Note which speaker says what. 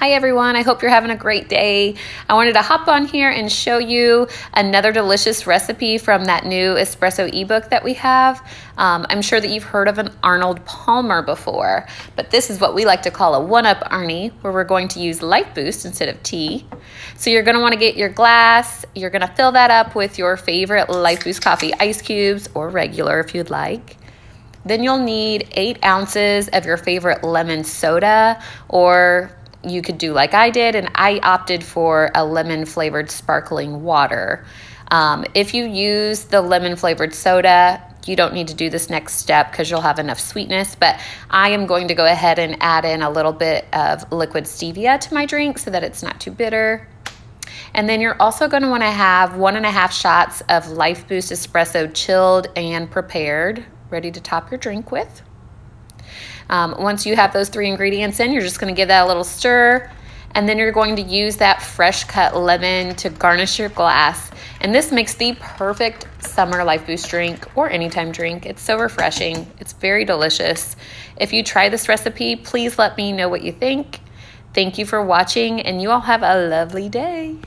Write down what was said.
Speaker 1: Hi everyone, I hope you're having a great day. I wanted to hop on here and show you another delicious recipe from that new espresso ebook that we have. I'm sure that you've heard of an Arnold Palmer before, but this is what we like to call a one-up Arnie, where we're going to use Life Boost instead of tea. So you're gonna wanna get your glass, you're gonna fill that up with your favorite Life Boost coffee ice cubes, or regular if you'd like. Then you'll need 8 ounces of your favorite lemon soda, or you could do like I did, and I opted for a lemon flavored sparkling water. If you use the lemon flavored soda, you don't need to do this next step because you'll have enough sweetness, but I am going to go ahead and add in a little bit of liquid stevia to my drink so that it's not too bitter. And then you're also going to want to have 1.5 shots of Life Boost Espresso, chilled and prepared, ready to top your drink with. Once you have those 3 ingredients in, you're just going to give that a little stir, and then you're going to use that fresh cut lemon to garnish your glass. And this makes the perfect summer Life Boost drink or anytime drink. It's so refreshing. It's very delicious. If you try this recipe, please let me know what you think. Thank you for watching, and you all have a lovely day.